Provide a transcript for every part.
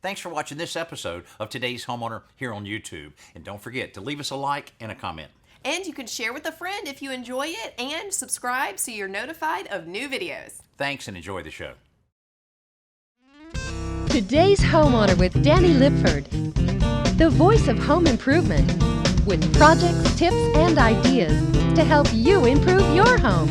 Thanks for watching this episode of Today's Homeowner here on YouTube. And don't forget to leave us a like and a comment. And you can share with a friend if you enjoy it, and subscribe so you're notified of new videos. Thanks and enjoy the show. Today's Homeowner with Danny Lipford, the voice of home improvement, with projects, tips, and ideas to help you improve your home.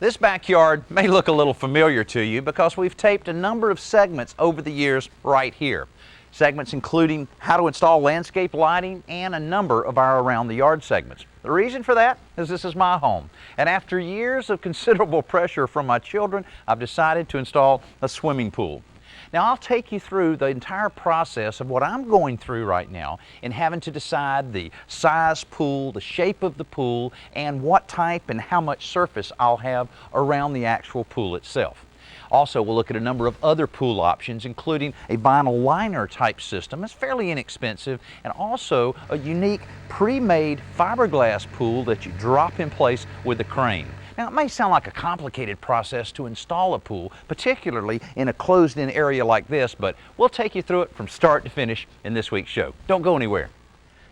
This backyard may look a little familiar to you because we've taped a number of segments over the years right here. Segments including how to install landscape lighting and a number of our around the yard segments. The reason for that is this is my home, and after years of considerable pressure from my children, I've decided to install a swimming pool. Now I'll take you through the entire process of what I'm going through right now in having to decide the size pool, the shape of the pool, and what type and how much surface I'll have around the actual pool itself. Also, we'll look at a number of other pool options, including a vinyl liner type system. It's fairly inexpensive, and also a unique pre-made fiberglass pool that you drop in place with a crane. Now, it may sound like a complicated process to install a pool, particularly in a closed-in area like this, but we'll take you through it from start to finish in this week's show. Don't go anywhere.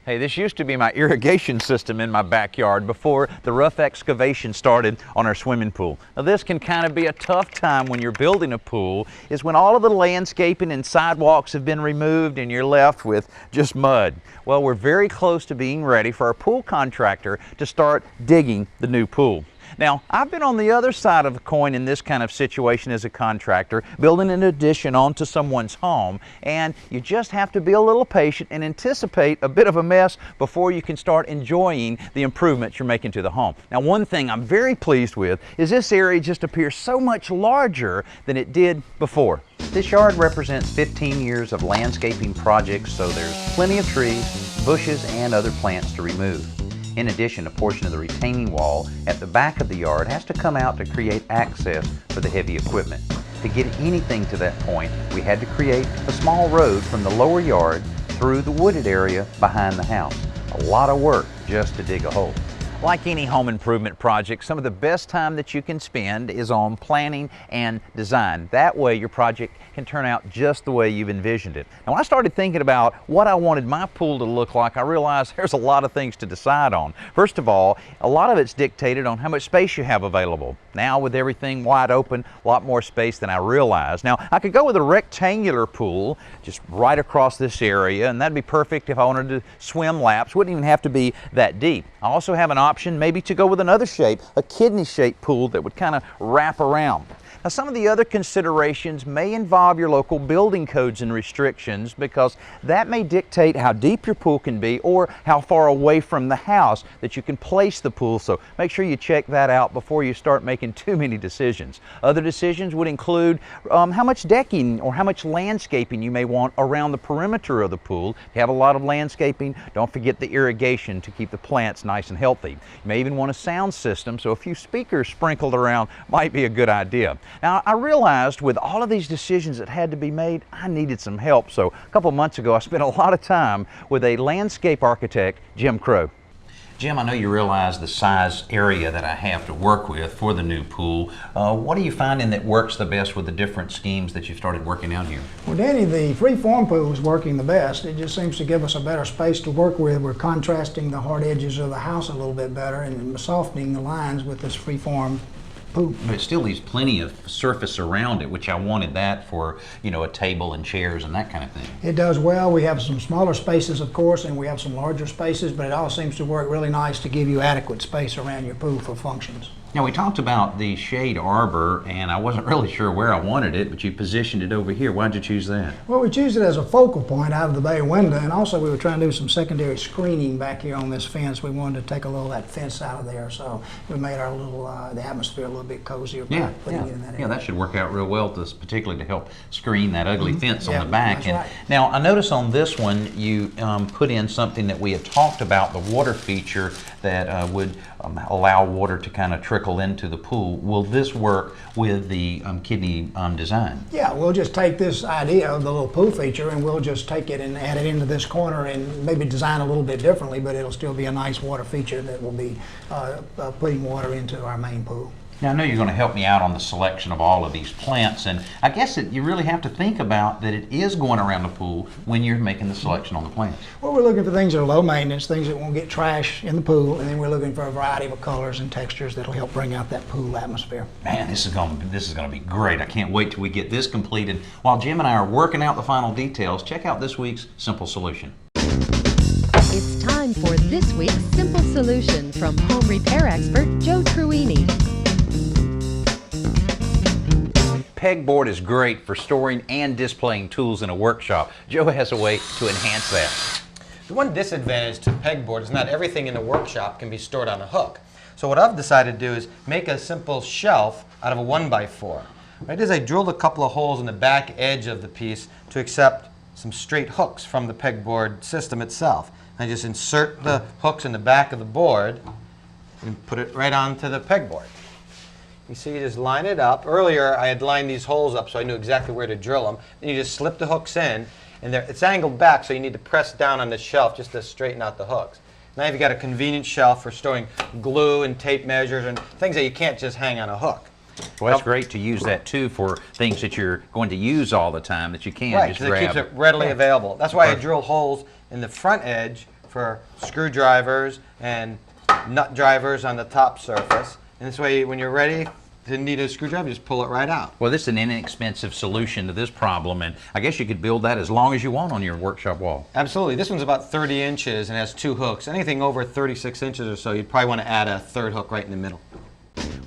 Hey, this used to be my irrigation system in my backyard before the rough excavation started on our swimming pool. Now, this can kind of be a tough time when you're building a pool, is when all of the landscaping and sidewalks have been removed and you're left with just mud. Well, we're very close to being ready for our pool contractor to start digging the new pool. Now, I've been on the other side of the coin in this kind of situation as a contractor, building an addition onto someone's home, and you just have to be a little patient and anticipate a bit of a mess before you can start enjoying the improvements you're making to the home. Now, one thing I'm very pleased with is this area just appears so much larger than it did before. This yard represents 15 years of landscaping projects, so there's plenty of trees, bushes, and other plants to remove. In addition, a portion of the retaining wall at the back of the yard has to come out to create access for the heavy equipment. To get anything to that point, we had to create a small road from the lower yard through the wooded area behind the house. A lot of work just to dig a hole. Like any home improvement project, some of the best time that you can spend is on planning and design. That way your project can turn out just the way you've envisioned it. Now, when I started thinking about what I wanted my pool to look like, I realized there's a lot of things to decide on. First of all, a lot of it's dictated on how much space you have available. Now, with everything wide open, a lot more space than I realized. Now, I could go with a rectangular pool just right across this area, and that'd be perfect if I wanted to swim laps. Wouldn't even have to be that deep. I also have an option maybe to go with another shape, a kidney-shaped pool that would kind of wrap around. Now, some of the other considerations may involve your local building codes and restrictions, because that may dictate how deep your pool can be or how far away from the house that you can place the pool. So make sure you check that out before you start making too many decisions. Other decisions would include how much decking or how much landscaping you may want around the perimeter of the pool. If you have a lot of landscaping, don't forget the irrigation to keep the plants nice and healthy. You may even want a sound system, so a few speakers sprinkled around might be a good idea. Now, I realized with all of these decisions that had to be made, I needed some help. So a couple months ago, I spent a lot of time with a landscape architect, Jim Crow. Jim, I know you realize the size area that I have to work with for the new pool. What are you finding that works the best with the different schemes that you've started working out here? Well, Danny, the free-form pool is working the best. It just seems to give us a better space to work with. We're contrasting the hard edges of the house a little bit better and softening the lines with this free-form pool. But it still leaves plenty of surface around it, which I wanted that for, you know, a table and chairs and that kind of thing. It does well. We have some smaller spaces, of course, and we have some larger spaces, but it all seems to work really nice to give you adequate space around your pool for functions. Now, we talked about the shade arbor, and I wasn't really sure where I wanted it, but you positioned it over here. Why'd you choose that? Well, we choose it as a focal point out of the bay window, and also we were trying to do some secondary screening back here on this fence. We wanted to take a little of that fence out of there, so we made our little, the atmosphere a little bit cozier by putting it in that area. Yeah, that should work out real well, particularly to help screen that ugly fence on the back. That's right. Now, I notice on this one, you put in something that we had talked about, the water feature that would allow water to kind of trickle into the pool. Will this work with the kidney design? Yeah, we'll just take this idea of the little pool feature and we'll just take it and add it into this corner and maybe design a little bit differently, but it'll still be a nice water feature that will be putting water into our main pool. Now I know you're going to help me out on the selection of all of these plants, and I guess that you really have to think about that it is going around the pool when you're making the selection on the plants. Well, we're looking for things that are low maintenance, things that won't get trash in the pool, and then we're looking for a variety of colors and textures that'll help bring out that pool atmosphere. Man, this is going to be great. I can't wait till we get this completed. While Jim and I are working out the final details, check out this week's Simple Solution. It's time for this week's Simple Solution from home repair expert Joe Truini. Pegboard is great for storing and displaying tools in a workshop. Joe has a way to enhance that. The one disadvantage to pegboard is not everything in the workshop can be stored on a hook. So what I've decided to do is make a simple shelf out of a 1x4. What I did is I drilled a couple of holes in the back edge of the piece to accept some straight hooks from the pegboard system itself. I just insert the hooks in the back of the board and put it right onto the pegboard. You see, you just line it up. Earlier, I had lined these holes up so I knew exactly where to drill them. Then you just slip the hooks in, and it's angled back, so you need to press down on the shelf just to straighten out the hooks. Now you've got a convenient shelf for storing glue and tape measures and things that you can't just hang on a hook. Well, that's great to use that too for things that you're going to use all the time that you can Right, just because grab. it keeps it readily available. That's why I drill holes in the front edge for screwdrivers and nut drivers on the top surface. And this way, when you're ready to need a screwdriver, just pull it right out. Well, this is an inexpensive solution to this problem, and I guess you could build that as long as you want on your workshop wall. Absolutely. This one's about 30 inches and has 2 hooks. Anything over 36 inches or so, you'd probably want to add a 3rd hook right in the middle.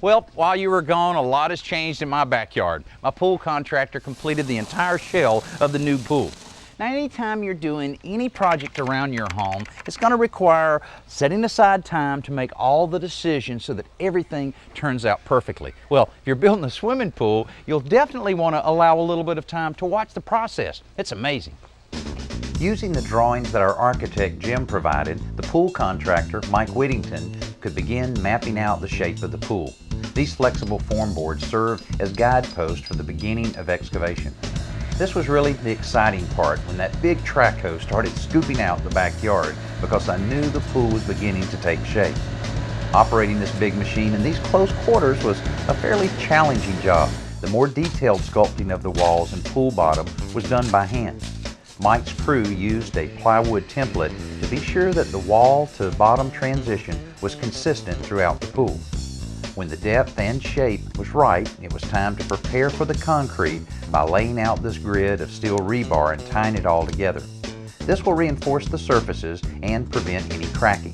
Well, while you were gone, a lot has changed in my backyard. My pool contractor completed the entire shell of the new pool. Now, anytime you're doing any project around your home, it's going to require setting aside time to make all the decisions so that everything turns out perfectly. Well, if you're building a swimming pool, you'll definitely want to allow a little bit of time to watch the process. It's amazing. Using the drawings that our architect Jim provided, the pool contractor, Mike Whittington, could begin mapping out the shape of the pool. These flexible form boards serve as guideposts for the beginning of excavation. This was really the exciting part when that big track hoe started scooping out the backyard because I knew the pool was beginning to take shape. Operating this big machine in these close quarters was a fairly challenging job. The more detailed sculpting of the walls and pool bottom was done by hand. Mike's crew used a plywood template to be sure that the wall to bottom transition was consistent throughout the pool. When the depth and shape was right, it was time to prepare for the concrete by laying out this grid of steel rebar and tying it all together. This will reinforce the surfaces and prevent any cracking.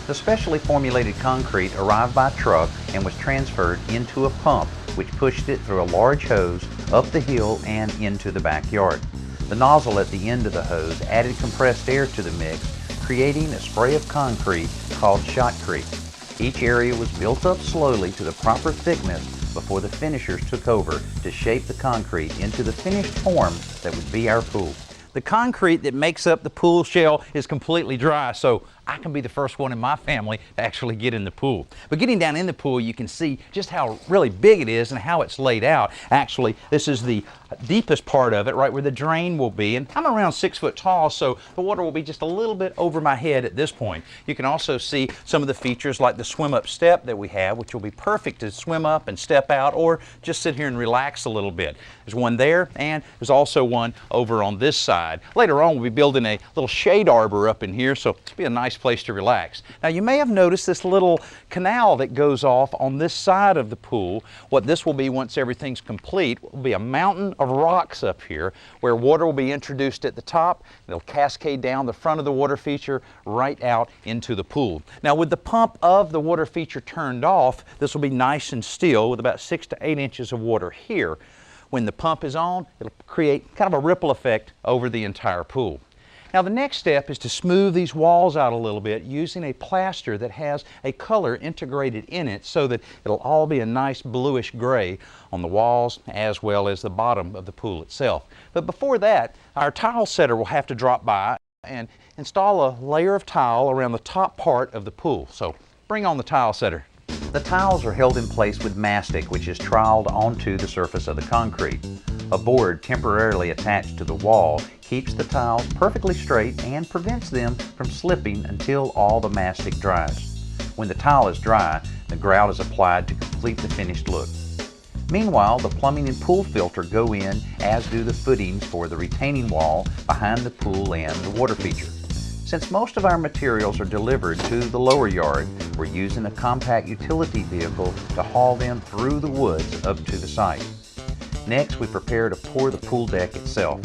The specially formulated concrete arrived by truck and was transferred into a pump which pushed it through a large hose up the hill and into the backyard. The nozzle at the end of the hose added compressed air to the mix, creating a spray of concrete called shotcrete. Each area was built up slowly to the proper thickness before the finishers took over to shape the concrete into the finished form that would be our pool. The concrete that makes up the pool shell is completely dry, so I can be the first one in my family to actually get in the pool. But getting down in the pool, you can see just how really big it is and how it's laid out. Actually, this is the deepest part of it, right where the drain will be. And I'm around 6 foot tall, so the water will be just a little bit over my head at this point. You can also see some of the features like the swim up step that we have, which will be perfect to swim up and step out or just sit here and relax a little bit. There's one there, and there's also one over on this side. Later on, we'll be building a little shade arbor up in here, so it'll be a nice place to relax. Now, you may have noticed this little canal that goes off on this side of the pool. What this will be once everything's complete will be a mountain of rocks up here where water will be introduced at the top. It'll cascade down the front of the water feature right out into the pool. Now, with the pump of the water feature turned off, this will be nice and still with about 6 to 8 inches of water here. When the pump is on, it'll create kind of a ripple effect over the entire pool. Now, the next step is to smooth these walls out a little bit using a plaster that has a color integrated in it so that it'll all be a nice bluish gray on the walls as well as the bottom of the pool itself. But before that, our tile setter will have to drop by and install a layer of tile around the top part of the pool. So bring on the tile setter. The tiles are held in place with mastic, which is troweled onto the surface of the concrete. A board temporarily attached to the wall keeps the tiles perfectly straight and prevents them from slipping until all the mastic dries. When the tile is dry, The grout is applied to complete the finished look. Meanwhile, the plumbing and pool filter go in, as do the footings for the retaining wall behind the pool and the water feature. Since most of our materials are delivered to the lower yard, we're using a compact utility vehicle to haul them through the woods up to the site. Next, we prepare to pour the pool deck itself.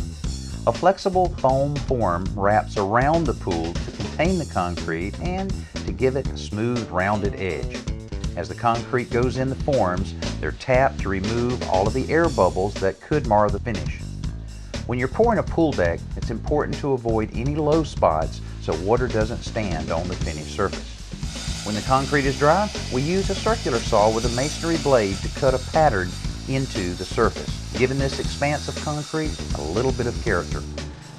A flexible foam form wraps around the pool to contain the concrete and to give it a smooth, rounded edge. As the concrete goes in the forms, they're tapped to remove all of the air bubbles that could mar the finish. When you're pouring a pool deck, it's important to avoid any low spots so water doesn't stand on the finished surface. When the concrete is dry, we use a circular saw with a masonry blade to cut a pattern into the surface, giving this expanse of concrete a little bit of character.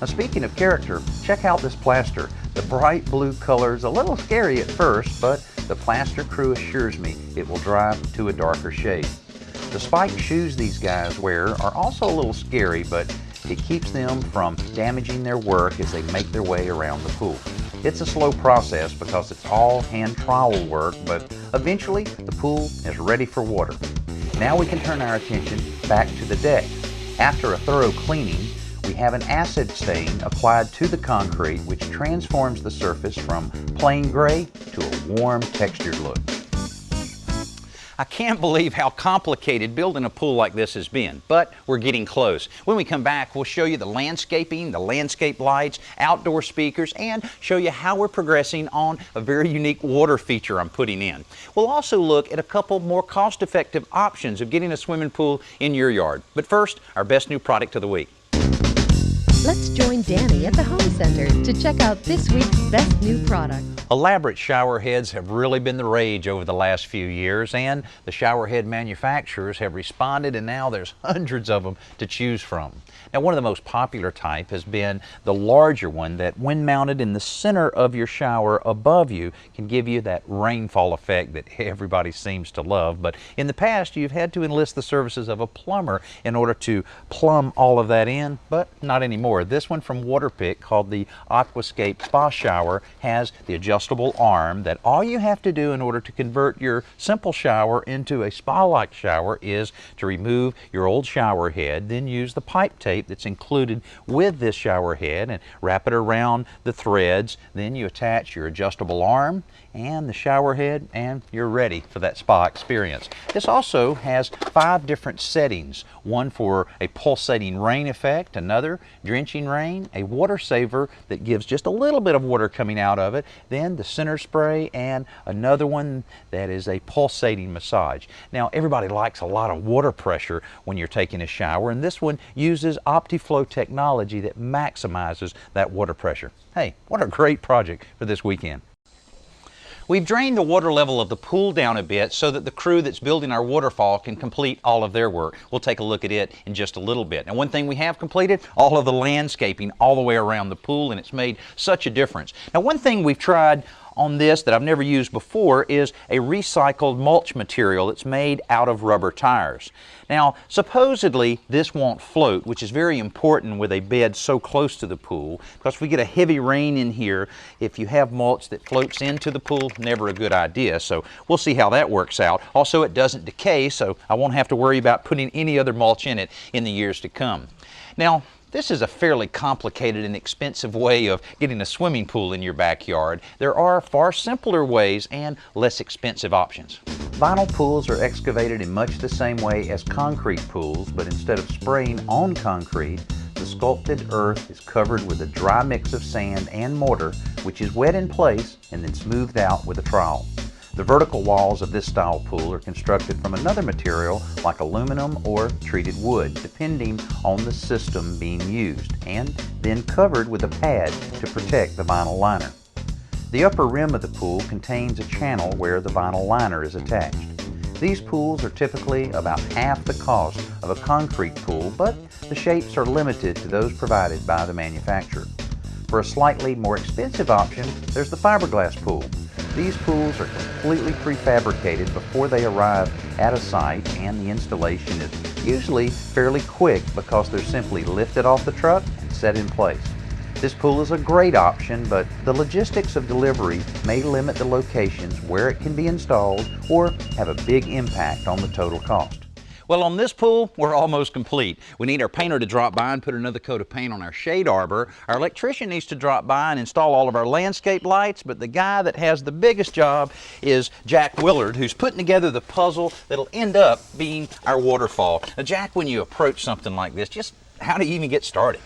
Now, speaking of character, check out this plaster. The bright blue color is a little scary at first, but the plaster crew assures me it will dry to a darker shade. The spiked shoes these guys wear are also a little scary, but it keeps them from damaging their work as they make their way around the pool. It's a slow process because it's all hand trowel work, but eventually the pool is ready for water. Now we can turn our attention back to the deck. After a thorough cleaning, we have an acid stain applied to the concrete which transforms the surface from plain gray to a warm, textured look. I can't believe how complicated building a pool like this has been, but we're getting close. When we come back, we'll show you the landscaping, the landscape lights, outdoor speakers, and show you how we're progressing on a very unique water feature I'm putting in. We'll also look at a couple more cost-effective options of getting a swimming pool in your yard. But first, our best new product of the week. Let's join Danny at the Home Center to check out this week's best new product. Elaborate shower heads have really been the rage over the last few years, and the shower head manufacturers have responded, and now there's hundreds of them to choose from. Now, one of the most popular type has been the larger one that, when mounted in the center of your shower above you, can give you that rainfall effect that everybody seems to love. But in the past, you've had to enlist the services of a plumber in order to plumb all of that in, but not anymore. This one from Waterpik, called the Aquascape Spa Shower, has the adjustable arm that all you have to do in order to convert your simple shower into a spa-like shower is to remove your old shower head, then use the pipe tape that's included with this shower head and wrap it around the threads. Then you attach your adjustable arm and the shower head, and you're ready for that spa experience. This also has 5 different settings: one for a pulsating rain effect, another drenching rain, a water saver that gives just a little bit of water coming out of it, then the center spray, and another one that is a pulsating massage. Now, everybody likes a lot of water pressure when you're taking a shower, and this one uses OptiFlow technology that maximizes that water pressure. Hey, what a great project for this weekend. We've drained the water level of the pool down a bit so that the crew that's building our waterfall can complete all of their work. We'll take a look at it in just a little bit. Now, one thing we have completed, all of the landscaping all the way around the pool, and it's made such a difference. Now, one thing we've tried on this that I've never used before is a recycled mulch material that's made out of rubber tires. Now, supposedly this won't float, which is very important with a bed so close to the pool, because if we get a heavy rain in here, if you have mulch that floats into the pool, never a good idea. So we'll see how that works out. Also, it doesn't decay, so I won't have to worry about putting any other mulch in it in the years to come. Now, this is a fairly complicated and expensive way of getting a swimming pool in your backyard. There are far simpler ways and less expensive options. Vinyl pools are excavated in much the same way as concrete pools, but instead of spraying on concrete, the sculpted earth is covered with a dry mix of sand and mortar, which is wet in place and then smoothed out with a trowel. The vertical walls of this style pool are constructed from another material like aluminum or treated wood, depending on the system being used, and then covered with a pad to protect the vinyl liner. The upper rim of the pool contains a channel where the vinyl liner is attached. These pools are typically about half the cost of a concrete pool, but the shapes are limited to those provided by the manufacturer. For a slightly more expensive option, there's the fiberglass pool. These pools are completely prefabricated before they arrive at a site, and the installation is usually fairly quick because they're simply lifted off the truck and set in place. This pool is a great option, but the logistics of delivery may limit the locations where it can be installed or have a big impact on the total cost. Well, on this pool, we're almost complete. We need our painter to drop by and put another coat of paint on our shade arbor. Our electrician needs to drop by and install all of our landscape lights, but the guy that has the biggest job is Jack Willard, who's putting together the puzzle that'll end up being our waterfall. Now, Jack, when you approach something like this, just how do you even get started?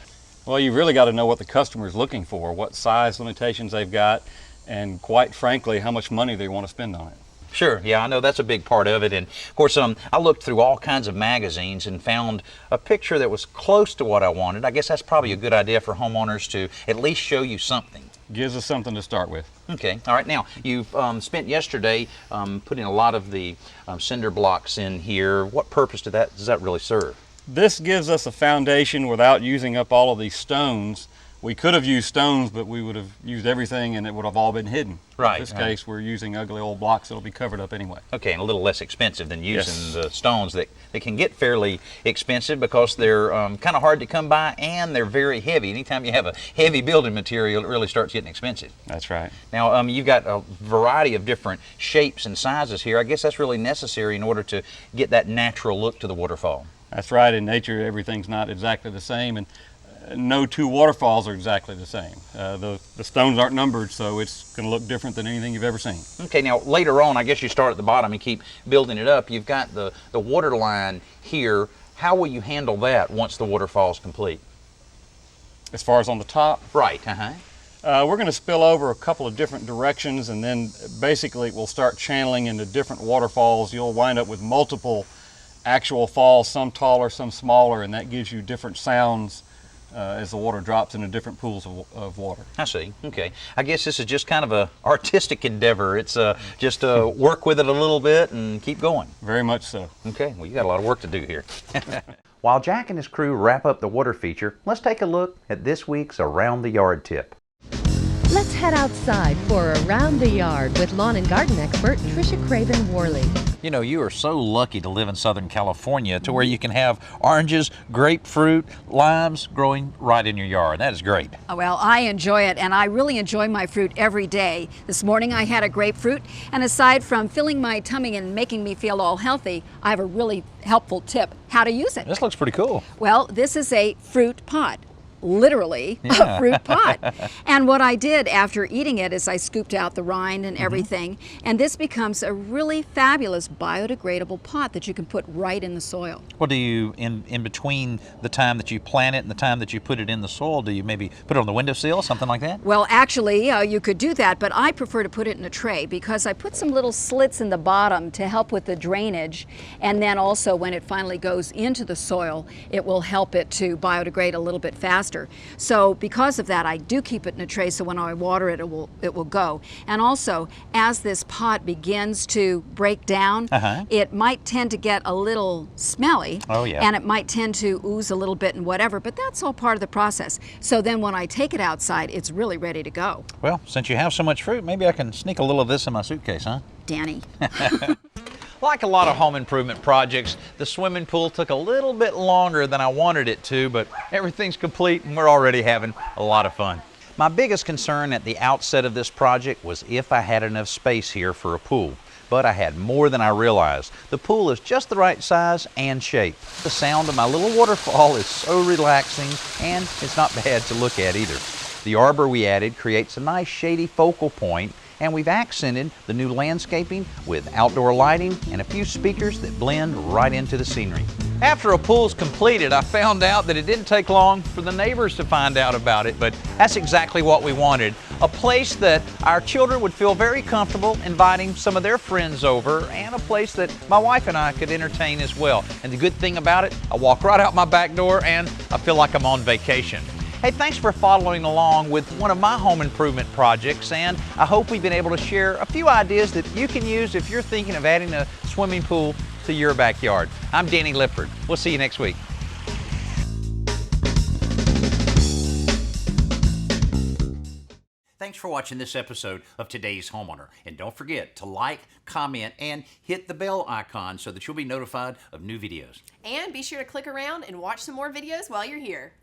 Well, you've really got to know what the customer is looking for, what size limitations they've got, and quite frankly, how much money they want to spend on it. Sure, yeah, I know that's a big part of it, and of course I looked through all kinds of magazines and found a picture that was close to what I wanted. I guess that's probably a good idea for homeowners to at least show you something. Gives us something to start with. Okay, all right, now you've spent yesterday putting a lot of the cinder blocks in here. What purpose does that really serve? This gives us a foundation without using up all of these stones. We could have used stones, but we would have used everything and it would have all been hidden. Right. In this case, we're using ugly old blocks that'll be covered up anyway. Okay, and a little less expensive than using Yes. the stones that can get fairly expensive because they're kind of hard to come by and they're very heavy. Anytime you have a heavy building material, it really starts getting expensive. That's right. Now, you've got a variety of different shapes and sizes here. I guess that's really necessary in order to get that natural look to the waterfall. That's right. In nature, everything's not exactly the same, and no two waterfalls are exactly the same. The stones aren't numbered, so it's going to look different than anything you've ever seen. Okay, now later on, I guess you start at the bottom and keep building it up. You've got the water line here. How will you handle that once the waterfall is complete? As far as on the top, Right, we're going to spill over a couple of different directions, and then basically we'll start channeling into different waterfalls. You'll wind up with multiple actual falls, some taller, some smaller, and that gives you different sounds as the water drops into different pools of water. I see. Okay. I guess this is just kind of a artistic endeavor. It's just work with it a little bit and keep going. Very much so. Okay. Well, you got a lot of work to do here. While Jack and his crew wrap up the water feature, let's take a look at this week's Around the Yard tip. Let's head outside for Around the Yard with lawn and garden expert Tricia Craven-Worley. You know, you are so lucky to live in Southern California to where you can have oranges, grapefruit, limes growing right in your yard. That is great. Well, I enjoy it, and I really enjoy my fruit every day. This morning I had a grapefruit, and aside from filling my tummy and making me feel all healthy, I have a really helpful tip how to use it. This looks pretty cool. Well, this is a fruit pot. Literally a fruit pot. And what I did after eating it is I scooped out the rind and everything, and this becomes a really fabulous biodegradable pot that you can put right in the soil. What do you, in between the time that you plant it and the time that you put it in the soil, do you maybe put it on the windowsill, something like that? Well, actually, you could do that, but I prefer to put it in a tray because I put some little slits in the bottom to help with the drainage, and then also when it finally goes into the soil, it will help it to biodegrade a little bit faster. So because of that, I do keep it in a tray so when I water it, it will go. And also, as this pot begins to break down, it might tend to get a little smelly. Oh, yeah. And it might tend to ooze a little bit and whatever, but that's all part of the process. So then when I take it outside, it's really ready to go. Well, since you have so much fruit, maybe I can sneak a little of this in my suitcase, huh? Danny. Like a lot of home improvement projects, the swimming pool took a little bit longer than I wanted it to, but everything's complete and we're already having a lot of fun. My biggest concern at the outset of this project was if I had enough space here for a pool, but I had more than I realized. The pool is just the right size and shape. The sound of my little waterfall is so relaxing and it's not bad to look at either. The arbor we added creates a nice shady focal point, and we've accented the new landscaping with outdoor lighting and a few speakers that blend right into the scenery. After a pool's completed, I found out that it didn't take long for the neighbors to find out about it, but that's exactly what we wanted. A place that our children would feel very comfortable inviting some of their friends over, and a place that my wife and I could entertain as well. And the good thing about it, I walk right out my back door and I feel like I'm on vacation. Hey, thanks for following along with one of my home improvement projects, and I hope we've been able to share a few ideas that you can use if you're thinking of adding a swimming pool to your backyard. I'm Danny Lipford. We'll see you next week. Thanks for watching this episode of Today's Homeowner. And don't forget to like, comment, and hit the bell icon so that you'll be notified of new videos. And be sure to click around and watch some more videos while you're here.